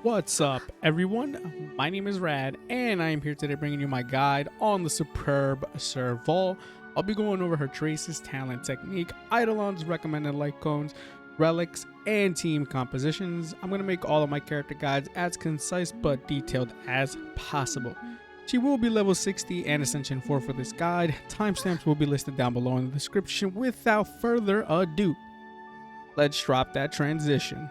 What's up, everyone? My name is Rad, and I am here today bringing you my guide on the superb Serval. I'll be going over her traces, talent, technique, Eidolons, recommended light cones, relics, and team compositions. I'm going to make all of my character guides as concise but detailed as possible. She will be level 60 and Ascension 4 for this guide. Timestamps will be listed down below in the description. Without further ado, let's drop that transition.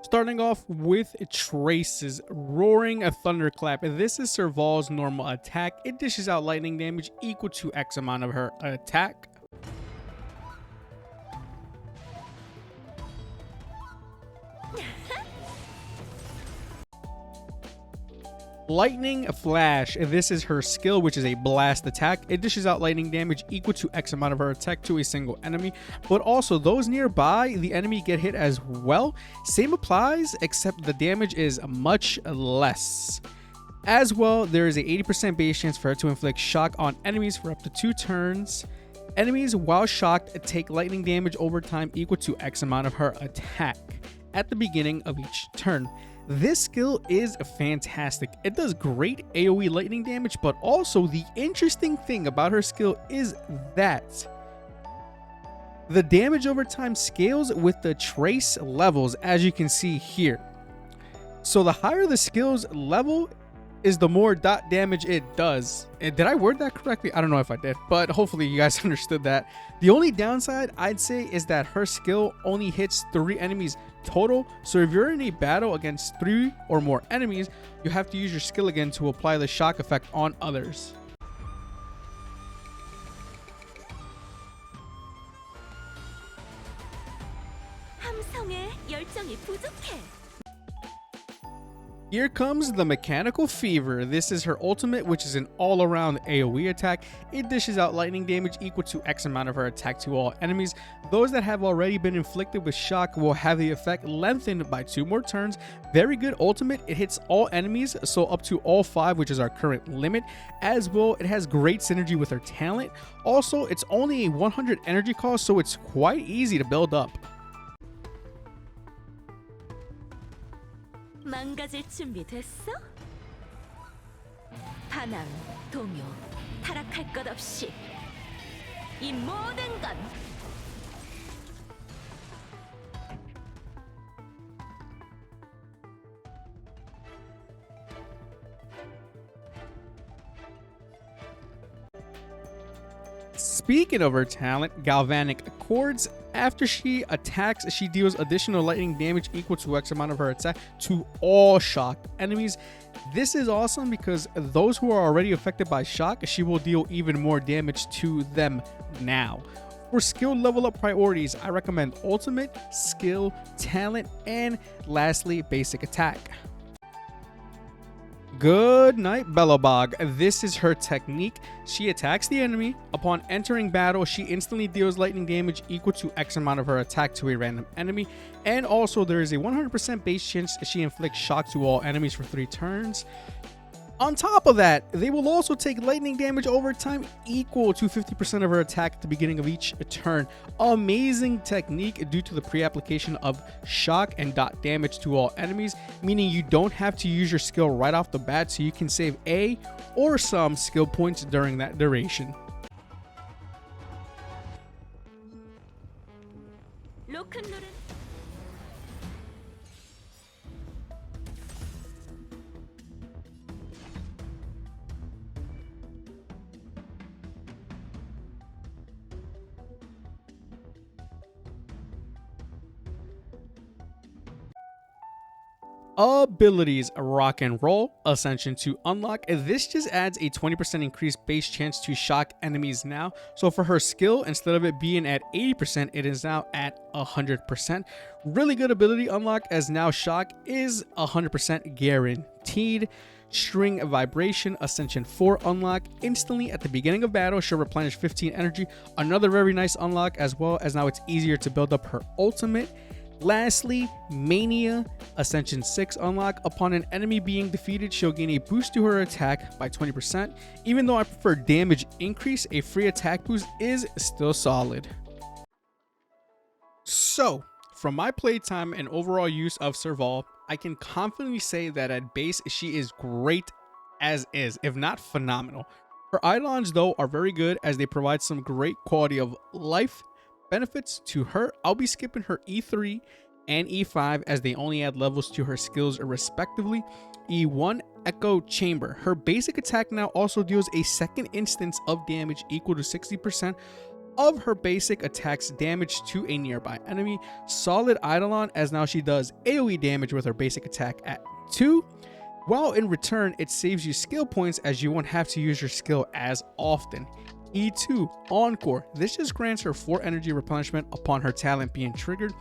Starting off with Traces, Roaring a Thunderclap. This is Serval's normal attack. It dishes out lightning damage equal to X amount of her attack. Lightning Flash. This is her skill, which is a blast attack. It dishes out lightning damage equal to X amount of her attack to a single enemy, but also those nearby the enemy get hit as well. Same applies, except the damage is much less. As well, there is a 80% base chance for her to inflict shock on enemies for up to 2 turns. Enemies, while shocked, take lightning damage over time equal to X amount of her attack at the beginning of each turn. This skill is fantastic. It does great AoE lightning damage, but also the interesting thing about her skill is that the damage over time scales with the trace levels, as you can see here. So the higher the skill's level is, the more dot damage it does. And did I word that correctly? I don't know if I did, but hopefully you guys understood that. The only downside I'd say is that her skill only hits 3 enemies total. So if you're in a battle against 3 or more enemies, you have to use your skill again to apply the shock effect on others. 함성에 열정이 부족해. Here comes the Mechanical Fever. This is her ultimate, which is an all-around AoE attack. It dishes out lightning damage equal to X amount of her attack to all enemies. Those that have already been inflicted with shock will have the effect lengthened by 2 more turns. Very good ultimate. It hits all enemies, so up to all 5, which is our current limit. As well, it has great synergy with her talent. Also, it's only a 100 energy cost, so it's quite easy to build up. 망가질 준비 됐어? 반항, 동요, 타락할 것 없이 이 모든 건 Speaking of her talent, Galvanic Chords. After she attacks, she deals additional lightning damage equal to X amount of her attack to all shocked enemies. This is awesome because those who are already affected by shock, she will deal even more damage to them now. For skill level up priorities, I recommend ultimate, skill, talent, and lastly, basic attack. Good night, Bellabog. This is her technique. She attacks the enemy. Upon entering battle, she instantly deals lightning damage equal to X amount of her attack to a random enemy. And also, there is a 100% base chance she inflicts shock to all enemies for 3 turns. On top of that, they will also take lightning damage over time equal to 50% of her attack at the beginning of each turn. Amazing technique due to the pre-application of shock and dot damage to all enemies, meaning you don't have to use your skill right off the bat, so you can save a or some skill points during that duration. 로큰롤은 Abilities: Rock and Roll, Ascension to unlock. This just adds a 20% increased base chance to shock enemies now. So for her skill, instead of it being at 80%, it is now at 100%. Really good ability unlock, as now shock is 100% guaranteed. String Vibration, Ascension 4 unlock. Instantly at the beginning of battle, she'll replenish 15 energy. Another very nice unlock, as well as now it's easier to build up her ultimate. Lastly, Mania, Ascension 6 unlock. Upon an enemy being defeated, she'll gain a boost to her attack by 20%. Even though I prefer damage increase, a free attack boost is still solid. So, from my playtime and overall use of Serval, I can confidently say that at base she is great as is, if not phenomenal. Her Eidolons though are very good as they provide some great quality of life benefits to her. I'll be skipping her E3 and E5 as they only add levels to her skills respectively. E1 Echo Chamber. Her basic attack now also deals a second instance of damage equal to 60% of her basic attack's damage to a nearby enemy. Solid Eidolon as now she does AoE damage with her basic attack at 2. While in return, it saves you skill points as you won't have to use your skill as often. E2 Encore. This just grants her 4 energy replenishment upon her talent being triggered.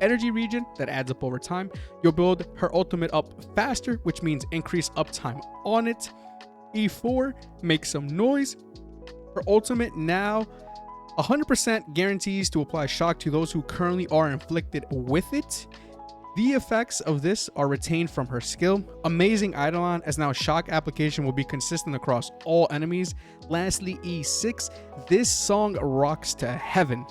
Energy regen that adds up over time. You'll build her ultimate up faster, which means increased uptime on it. E4 Make Some Noise. Her ultimate now 100% guarantees to apply shock to those who currently are inflicted with it. The effects of this are retained from her skill. Amazing Eidolon as now shock application will be consistent across all enemies. Lastly, E6. This song rocks to heaven.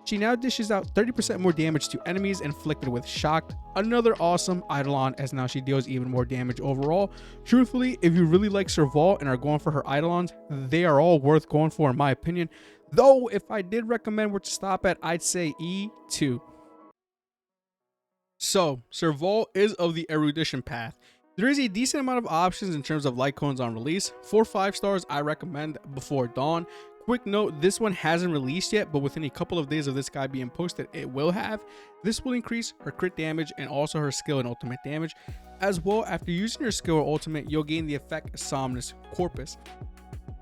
She now dishes out 30% more damage to enemies inflicted with shock. Another awesome Eidolon as now she deals even more damage overall. Truthfully, if you really like Serval and are going for her Eidolons, they are all worth going for in my opinion. Though, if I did recommend where to stop at, I'd say E2. So, Serval is of the erudition path. There is a decent amount of options in terms of light cones on release. 4 5 stars I recommend Before Dawn. Quick note, this one hasn't released yet, but within a couple of days of this guy being posted, it will have. This will increase her crit damage and also her skill and ultimate damage. As well, after using your skill or ultimate, you'll gain the effect Somnus Corpus.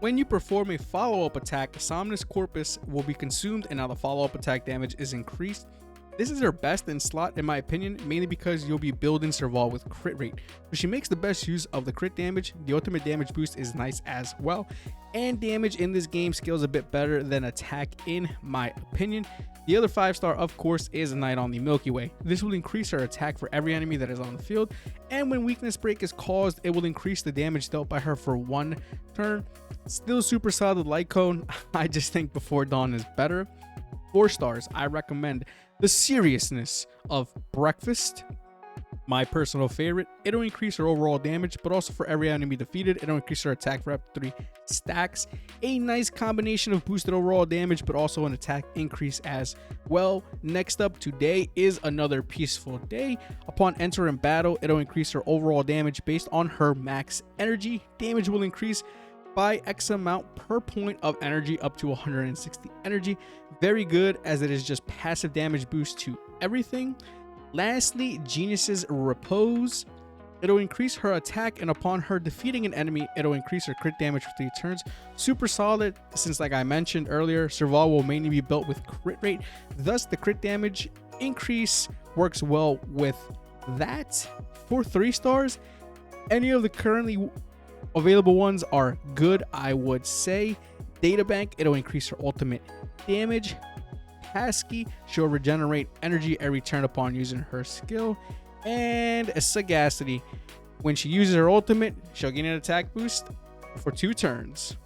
When you perform a follow-up attack, Somnus Corpus will be consumed and now the follow-up attack damage is increased. This is her best in slot in my opinion, mainly because you'll be building Serval with crit rate. So she makes the best use of the crit damage. The ultimate damage boost is nice as well. And damage in this game scales a bit better than attack in my opinion. The other 5 star of course is Night on the Milky Way. This will increase her attack for every enemy that is on the field. And when weakness break is caused, it will increase the damage dealt by her for 1 turn. Still super solid light cone. I just think Before Dawn is better. 4 stars, I recommend The Seriousness of Breakfast. My personal favorite. It'll increase her overall damage, but also for every enemy defeated, it'll increase her attack for up to 3 stacks. A nice combination of boosted overall damage, but also an attack increase as well. Next up today is Another Peaceful Day. Upon entering battle, it'll increase her overall damage based on her max energy. Damage will increase by X amount per point of energy up to 160 energy. Very good as it is just passive damage boost to everything. Lastly, Genius's Repose. It'll increase her attack and upon her defeating an enemy, it'll increase her crit damage for 3 turns. Super solid since like I mentioned earlier, Serval will mainly be built with crit rate. Thus the crit damage increase works well with that. For 3 stars, any of the currently available ones are good, I would say. Databank, it'll increase her ultimate damage. Pasky, she'll regenerate energy every turn upon using her skill. And Sagacity, when she uses her ultimate, she'll gain an attack boost for 2 turns.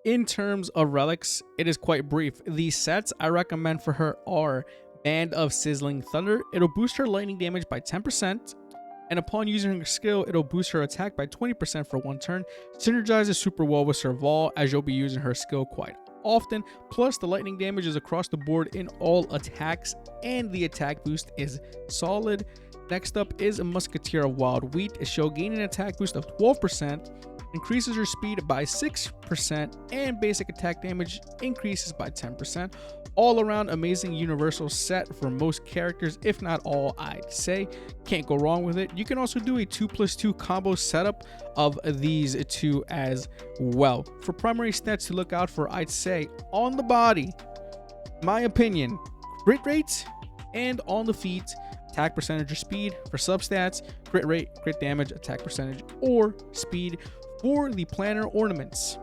In terms of relics, it is quite brief. The sets I recommend for her are Band of Sizzling Thunder. It'll boost her lightning damage by 10%. And upon using her skill, it'll boost her attack by 20% for 1 turn. Synergizes super well with Serval as you'll be using her skill quite often. Plus, the lightning damage is across the board in all attacks, and the attack boost is solid. Next up is a Musketeer of Wild Wheat. She'll gain an attack boost of 12%, increases her speed by 6%, and basic attack damage increases by 10%. All around amazing universal set for most characters, if not all, I'd say. Can't go wrong with it. You can also do a 2+2 combo setup of these 2 as well. For primary stats to look out for, I'd say on the body, my opinion, crit rate, and on the feet, attack percentage or speed. For substats, crit rate, crit damage, attack percentage, or speed. For the planner ornaments,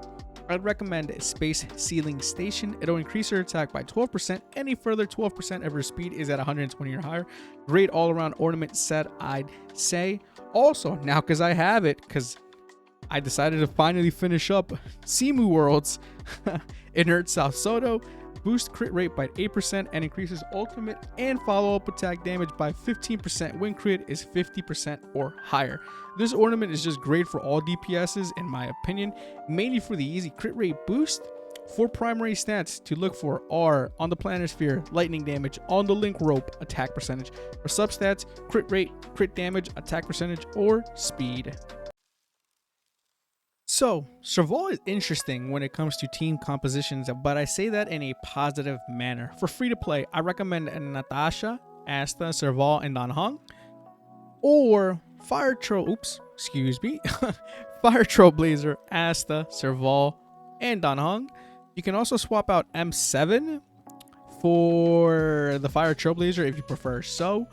I'd recommend Space Sealing Station. It'll increase her attack by 12%. Any further 12% of her speed is at 120 or higher. Great all-around ornament set, I'd say. Also, now because I have it, because I decided to finally finish up Simu Worlds, Inert South Soto. boosts crit rate by 8% and increases ultimate and follow-up attack damage by 15% when crit is 50% or higher. This ornament is just great for all DPSs in my opinion, mainly for the easy crit rate boost. 4 primary stats to look for are on the planar sphere, lightning damage, on the link rope, attack percentage. For substats, crit rate, crit damage, attack percentage, or speed. So, Serval is interesting when it comes to team compositions, but I say that in a positive manner. For free to play, I recommend Natasha, Asta, Serval, and Danhong, or Fire Trailblazer, Asta, Serval, and Danhong. You can also swap out M7 for the Fire Trailblazer if you prefer. So,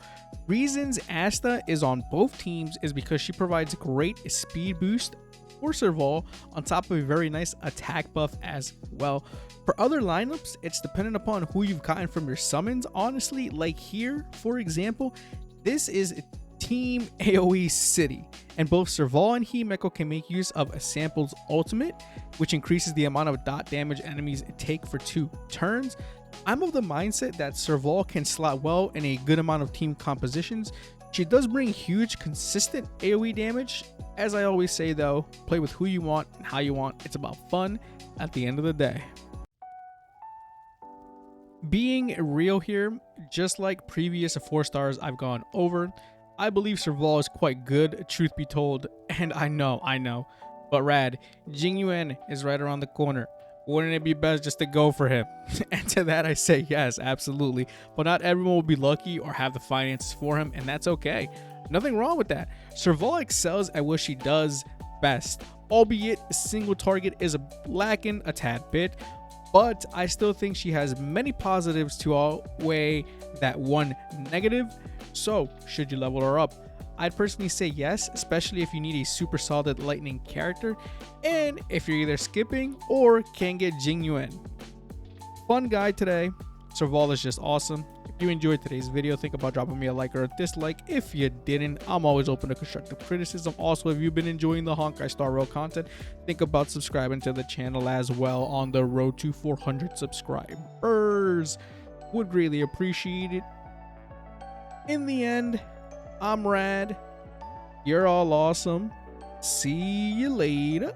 reasons Asta is on both teams is because she provides great speed boost for Serval on top of a very nice attack buff as well. For other lineups, it's dependent upon who you've gotten from your summons. Honestly, like here, for example, this is Team AoE City, and both Serval and Himeko can make use of a sample's ultimate, which increases the amount of dot damage enemies take for 2 turns. I'm of the mindset that Serval can slot well in a good amount of team compositions. She does bring huge consistent AoE damage. As I always say though, play with who you want and how you want. It's about fun at the end of the day. Being real here, just like previous 4 stars I've gone over, I believe Serval is quite good, truth be told, and I know, but rad, Jingyuan is right around the corner. Wouldn't it be best just to go for him? And to that I say yes, absolutely, but not everyone will be lucky or have the finances for him, and that's okay. Nothing wrong with that. Serval excels at what she does best, albeit single target is lacking a tad bit, but I still think she has many positives to outweigh that one negative. So, should you level her up? I'd personally say yes, especially if you need a super solid lightning character, and if you're either skipping or can get Jingyuan. Fun guide today. Serval is just awesome. If you enjoyed today's video, think about dropping me a like or a dislike. If you didn't, I'm always open to constructive criticism. Also, if you've been enjoying the Honkai Star Rail content, think about subscribing to the channel as well on the road to 400 subscribers. Would greatly appreciate it. In the end, I'm rad. You're all awesome. See you later.